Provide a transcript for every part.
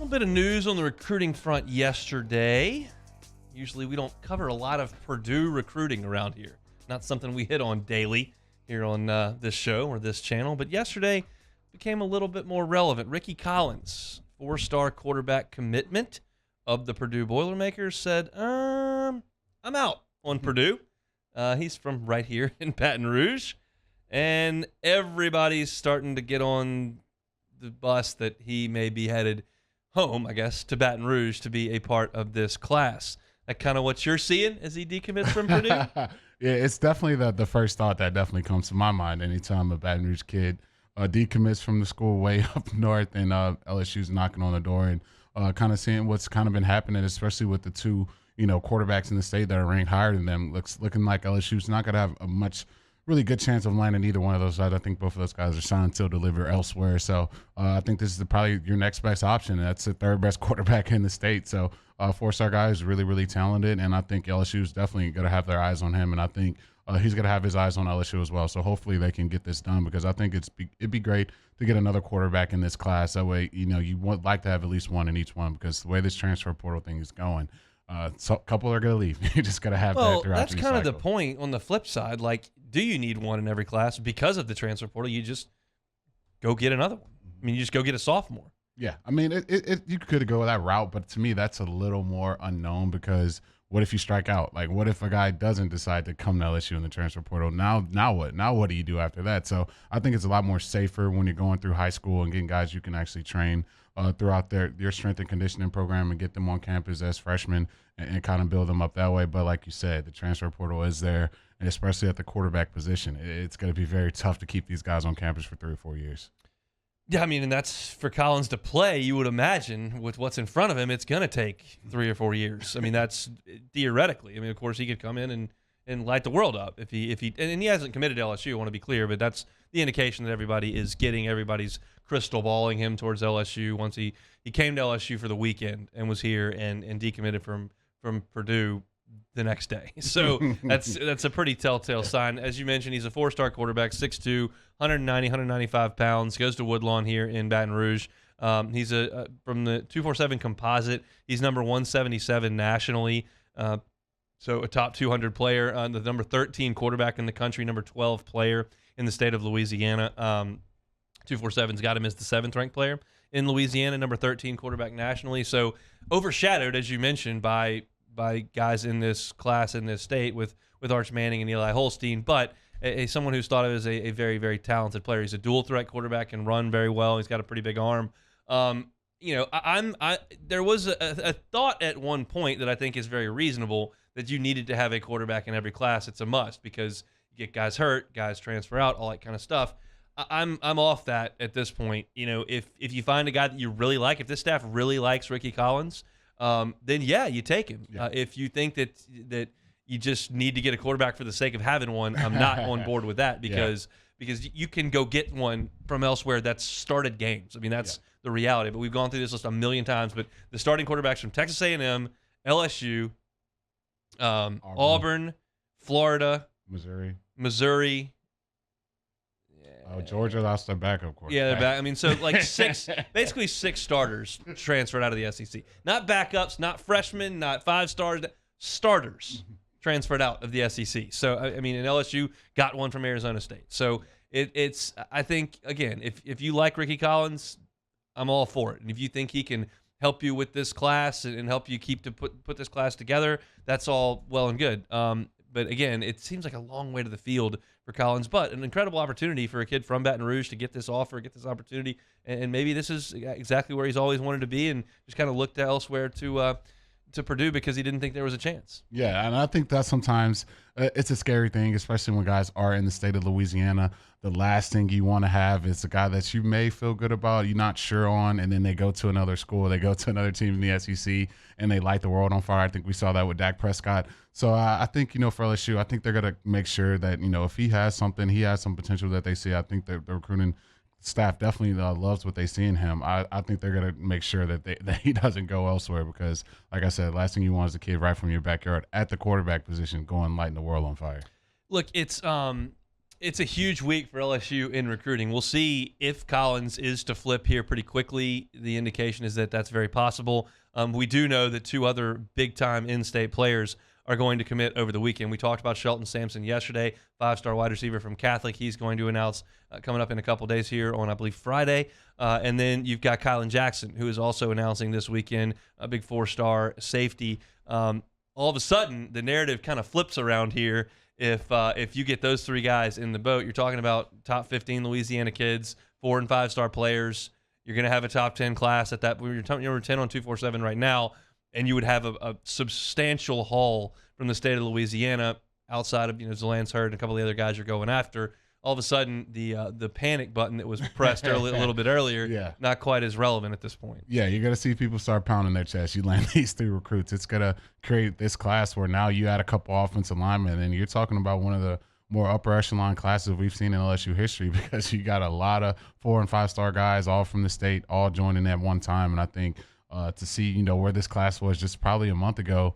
little bit of news on the recruiting front yesterday. Usually we don't cover a lot of Purdue recruiting around here. Not something we hit on daily here on this show or this channel. But yesterday became a little bit more relevant. Rickie Collins, 4-star quarterback commitment of the Purdue Boilermakers, said, I'm out on Purdue. He's from right here in Baton Rouge. And everybody's starting to get on the bus that he may be headed home, I guess, to Baton Rouge to be a part of this class. That kind of what you're seeing as he decommits from Purdue? Yeah, it's definitely the first thought that definitely comes to my mind anytime a Baton Rouge kid decommits from the school way up north and LSU's knocking on the door and kind of seeing what's kind of been happening, especially with the two, quarterbacks in the state that are ranked higher than them. Looking like LSU's not going to have a much really good chance of landing either one of those guys. I think both of those guys are signed to deliver elsewhere. So I think this is probably your next best option. That's the third best quarterback in the state. So 4-star guy is really, really talented. And I think LSU is definitely going to have their eyes on him. And I think he's going to have his eyes on LSU as well. So hopefully they can get this done, because I think it'd be great to get another quarterback in this class. That way, you would like to have at least one in each one, because the way this transfer portal thing is going, so a couple are going to leave. You just got to have that throughout. That's kind of the point. On the flip side, like, do you need one in every class because of the transfer portal? You just go get another one. I mean, you just go get a sophomore. Yeah, I mean, you could go that route, but to me, that's a little more unknown, because what if you strike out? Like, what if a guy doesn't decide to come to LSU in the transfer portal? Now what? Now what do you do after that? So I think it's a lot more safer when you're going through high school and getting guys you can actually train throughout your strength and conditioning program and get them on campus as freshmen and kind of build them up that way. But like you said, the transfer portal is there, and especially at the quarterback position, it's going to be very tough to keep these guys on campus for 3 or 4 years. Yeah, I mean, and that's for Collins to play. You would imagine with what's in front of him, it's going to take 3 or 4 years. I mean, that's theoretically. I mean, of course, he could come in and light the world up if he and he hasn't committed to LSU. I want to be clear, but that's the indication that everybody is getting. Everybody's crystal balling him towards LSU. Once he came to LSU for the weekend and was here and decommitted from Purdue the next day. So that's a pretty telltale sign. As you mentioned, he's a 4-star quarterback, 6'2", 195 pounds, goes to Woodlawn here in Baton Rouge. He's from the 247 composite. He's number 177 nationally. So a top 200 player, the number 13 quarterback in the country, number 12 player in the state of Louisiana. 247's got him as the 7th ranked player in Louisiana, number 13 quarterback nationally. So overshadowed, as you mentioned, by guys in this class in this state with Arch Manning and Eli Holstein, but someone who's thought of as a very, very talented player. He's a dual threat quarterback, can run very well. He's got a pretty big arm. There was a thought at one point that I think is very reasonable, that you needed to have a quarterback in every class. It's a must, because you get guys hurt, guys transfer out, all that kind of stuff. I'm off that at this point. If you find a guy that you really like, if this staff really likes Rickie Collins, then yeah, you take him. Yeah. If you think that you just need to get a quarterback for the sake of having one, I'm not on board with that, because you can go get one from elsewhere that's started games. I mean, that's the reality. But we've gone through this list a million times. But the starting quarterbacks from Texas A&M, LSU, Auburn, Florida, Missouri. Oh, Georgia lost their backup quarterback. Yeah, they're back. I mean, so like basically six starters transferred out of the SEC. Not backups, not freshmen, not 5 stars. Starters transferred out of the SEC. So, I mean, and LSU got one from Arizona State. So it's I think, again, if you like Rickie Collins, I'm all for it. And if you think he can help you with this class and help you put this class together, that's all well and good. But again, it seems like a long way to the field for Collins, but an incredible opportunity for a kid from Baton Rouge to get this offer, get this opportunity, and maybe this is exactly where he's always wanted to be, and just kind of looked elsewhere to Purdue because he didn't think there was a chance. Yeah, and I think that sometimes it's a scary thing, especially when guys are in the state of Louisiana. The last thing you want to have is a guy that you may feel good about, you're not sure on, and then they go to another school, they go to another team in the SEC, and they light the world on fire. I think we saw that with Dak Prescott. So I think, for LSU, I think they're going to make sure that, if he has something, he has some potential that they see. I think the recruiting staff definitely loves what they see in him. I think they're going to make sure that he doesn't go elsewhere, because, like I said, last thing you want is a kid right from your backyard at the quarterback position going lighting the world on fire. Look, it's It's a huge week for LSU in recruiting. We'll see if Collins is to flip here pretty quickly. The indication is that that's very possible. We do know that 2 other big-time in-state players are going to commit over the weekend. We talked about Shelton Sampson yesterday, 5-star wide receiver from Catholic. He's going to announce coming up in a couple days here on, I believe, Friday. And then you've got Kylan Jackson, who is also announcing this weekend, a big 4-star safety. All of a sudden, the narrative kind of flips around here. If you get those 3 guys in the boat, you're talking about top 15 Louisiana kids, 4- and 5-star players. You're going to have a top 10 class at that. You're number 10 on 247 right now, and you would have a substantial haul from the state of Louisiana outside of Zalance Hurd and a couple of the other guys you're going after. All of a sudden, the panic button that was pressed a little bit earlier, not quite as relevant at this point. Yeah, you're going to see people start pounding their chest. You land these 3 recruits. It's going to create this class where now you add a couple offensive linemen, and you're talking about one of the more upper echelon classes we've seen in LSU history, because you got a lot of 4- and 5-star guys all from the state, all joining at one time. And I think to see, where this class was just probably a month ago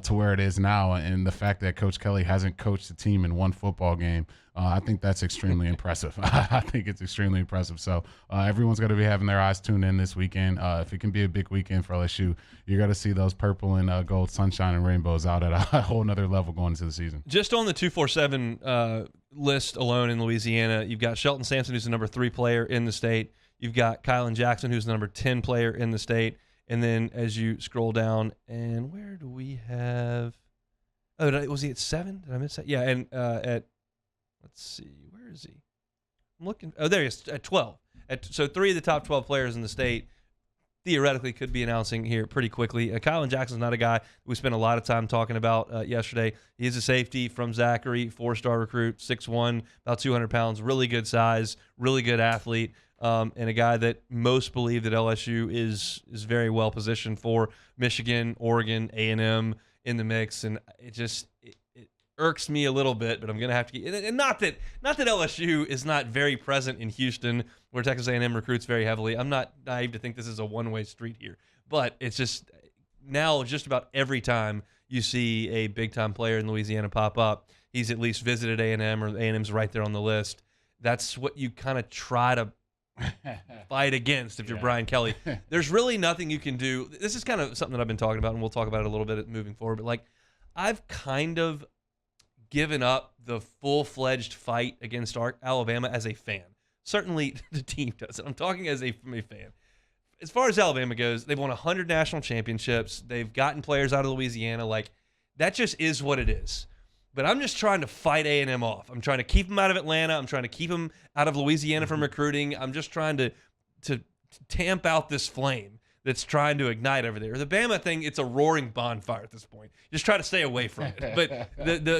to where it is now, and the fact that Coach Kelly hasn't coached the team in one football game, I think that's extremely impressive. I think it's extremely impressive. So everyone's going to be having their eyes tuned in this weekend. If it can be a big weekend for LSU, you're going to see those purple and gold sunshine and rainbows out at a whole nother level going into the season. Just on the 247 list alone in Louisiana, you've got Shelton Sampson, who's the number 3 player in the state. You've got Kylan Jackson, who's the number 10 player in the state. And then as you scroll down, and where do we have – was he at 7? Did I miss that? Yeah, and at – let's see. Where is he? I'm looking – oh, there he is, at 12. So 3 of the top 12 players in the state theoretically could be announcing here pretty quickly. Kylan Jackson's not a guy we spent a lot of time talking about yesterday. He is a safety from Zachary, 4-star recruit, 6'1", about 200 pounds, really good size, really good athlete. And a guy that most believe that LSU is very well positioned for. Michigan, Oregon, A&M in the mix, and it irks me a little bit, but I'm gonna have to get. And not that LSU is not very present in Houston, where Texas A&M recruits very heavily. I'm not naive to think this is a one-way street here, but it's just now just about every time you see a big-time player in Louisiana pop up, he's at least visited A&M, or A&M's right there on the list. That's what you kind of try to fight against if you're Brian Kelly. There's really nothing you can do. This is kind of something that I've been talking about, and we'll talk about it a little bit moving forward, but I've kind of given up the full-fledged fight against Alabama as a fan. Certainly the team does it. I'm talking as a fan. As far as Alabama goes, they've won 100 national championships. They've gotten players out of Louisiana. That just is what it is. But I'm just trying to fight A&M off. I'm trying to keep them out of Atlanta. I'm trying to keep them out of Louisiana from recruiting. I'm just trying to tamp out this flame that's trying to ignite over there. The Bama thing, it's a roaring bonfire at this point. Just try to stay away from it. But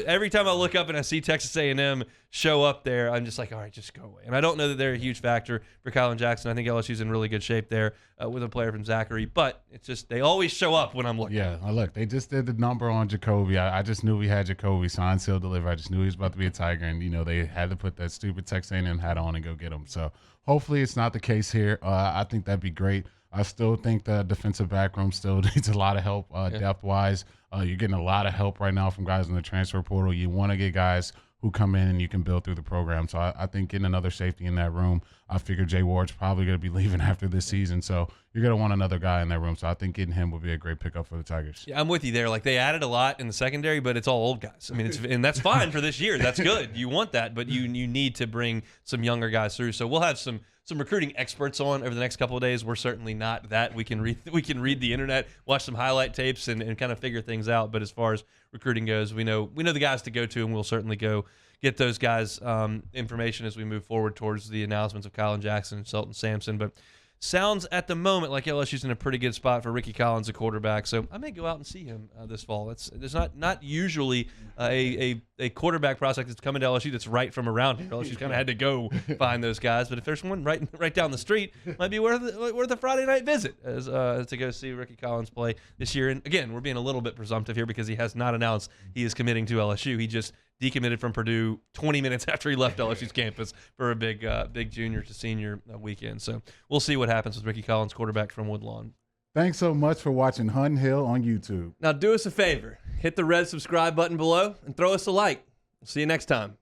every time I look up and I see Texas A&M show up there, I'm just like, all right, just go away. And I don't know that they're a huge factor for Kylan Jackson. I think LSU's in really good shape there with a player from Zachary. But it's just they always show up when I'm looking. Yeah, look, they just did the number on Jacoby. I just knew we had Jacoby, signed, sealed, deliver. I just knew he was about to be a Tiger. And, they had to put that stupid Texas A&M hat on and go get him. So hopefully it's not the case here. I think that'd be great. I still think the defensive back room still needs a lot of help depth-wise. You're getting a lot of help right now from guys in the transfer portal. You want to get guys who come in and you can build through the program. So I think getting another safety in that room, I figure Jay Ward's probably going to be leaving after this season. So you're going to want another guy in that room. So I think getting him would be a great pickup for the Tigers. Yeah, I'm with you there. They added a lot in the secondary, but it's all old guys. I mean, and that's fine for this year. That's good. You want that, but you need to bring some younger guys through. So we'll have some recruiting experts on over the next couple of days. We're certainly not that. We can read the internet, watch some highlight tapes, and kind of figure things out. But as far as recruiting goes, we know the guys to go to, and we'll certainly go get those guys information as we move forward towards the announcements of Kylan Jackson and Shelton Sampson. But sounds at the moment like LSU's in a pretty good spot for Rickie Collins, a quarterback. So I may go out and see him this fall. There's not usually a quarterback prospect that's coming to LSU that's right from around here. LSU's kind of had to go find those guys. But if there's one right down the street, might be worth a Friday night visit as to go see Rickie Collins play this year. And again, we're being a little bit presumptive here because he has not announced he is committing to LSU. He just decommitted from Purdue 20 minutes after he left LSU's campus for a big junior to senior weekend. So we'll see what happens with Rickie Collins, quarterback from Woodlawn. Thanks so much for watching Hunt Hill on YouTube. Now do us a favor. Hit the red subscribe button below and throw us a like. We'll see you next time.